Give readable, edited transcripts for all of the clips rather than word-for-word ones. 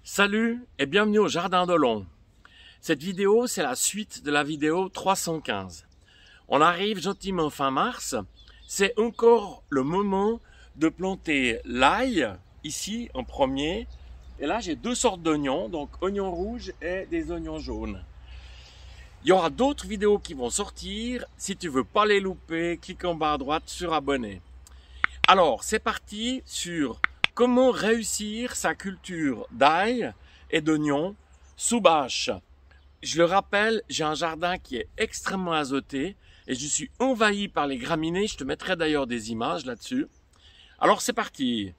Salut et bienvenue au Jardin d'Olon. Cette vidéo, c'est la suite de la vidéo 315. On arrive gentiment fin mars. C'est encore le moment de planter l'ail, ici en premier. Et là, j'ai deux sortes d'oignons, donc oignons rouges et des oignons jaunes. Il y aura d'autres vidéos qui vont sortir. Si tu veux pas les louper, clique en bas à droite sur abonner. Alors, c'est parti sur comment réussir sa culture d'ail et d'oignons sous bâche. Je le rappelle, j'ai un jardin qui est extrêmement azoté et je suis envahi par les graminées. Je te mettrai d'ailleurs des images là-dessus. Alors, c'est parti.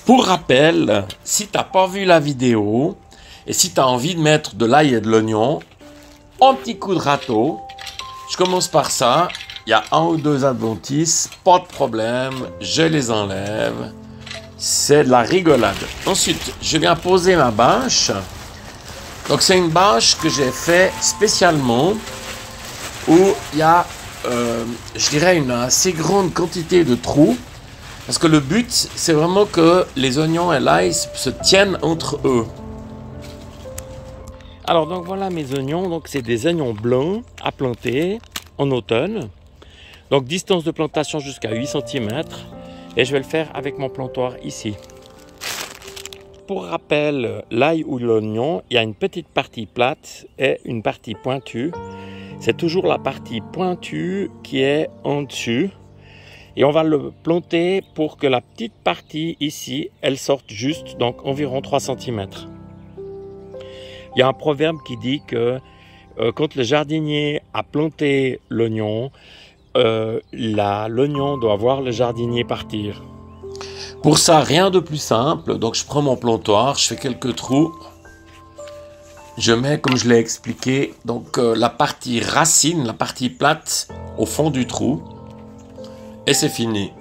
Pour rappel, si tu n'as pas vu la vidéo et si tu as envie de mettre de l'ail et de l'oignon, un petit coup de râteau, je commence par ça, il y a un ou deux adventices, pas de problème, je les enlève, c'est de la rigolade. Ensuite, je viens poser ma bâche, donc c'est une bâche que j'ai fait spécialement où il y a, je dirais, une assez grande quantité de trous. Parce que le but, c'est vraiment que les oignons et l'ail se tiennent entre eux. Alors, donc voilà mes oignons. Donc, c'est des oignons blancs à planter en automne. Donc, distance de plantation jusqu'à 8 cm. Et je vais le faire avec mon plantoir ici. Pour rappel, l'ail ou l'oignon, il y a une petite partie plate et une partie pointue. C'est toujours la partie pointue qui est en dessus. Et on va le planter pour que la petite partie ici, elle sorte juste, donc environ 3 cm. Il y a un proverbe qui dit que quand le jardinier a planté l'oignon, l'oignon doit voir le jardinier partir. Pour ça, rien de plus simple. Donc je prends mon plantoir, je fais quelques trous. Je mets, comme je l'ai expliqué, donc la partie racine, la partie plate au fond du trou. Et c'est fini.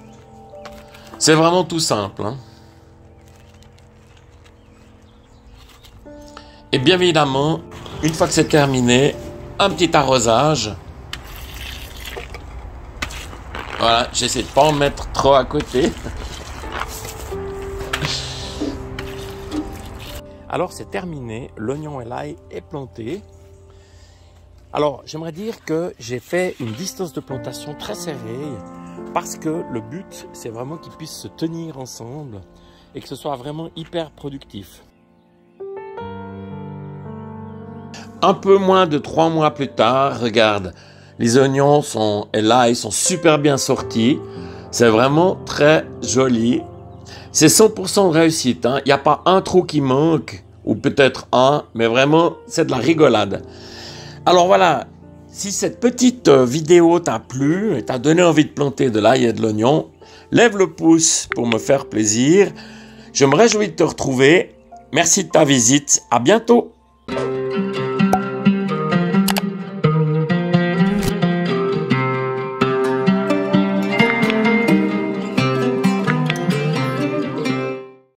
C'est vraiment tout simple. Hein. Et bien évidemment, une fois que c'est terminé, un petit arrosage. Voilà, j'essaie de ne pas en mettre trop à côté. Alors c'est terminé, l'oignon et l'ail est planté. Alors j'aimerais dire que j'ai fait une distance de plantation très serrée. Parce que le but, c'est vraiment qu'ils puissent se tenir ensemble et que ce soit vraiment hyper productif. Un peu moins de 3 mois plus tard, regarde, les oignons et l'ail sont super bien sortis. C'est vraiment très joli. C'est 100% de réussite. Hein. Il n'y a pas un trou qui manque, ou peut-être un, mais vraiment, c'est de la rigolade. Alors voilà. Si cette petite vidéo t'a plu et t'a donné envie de planter de l'ail et de l'oignon, lève le pouce pour me faire plaisir. Je me réjouis de te retrouver. Merci de ta visite. À bientôt.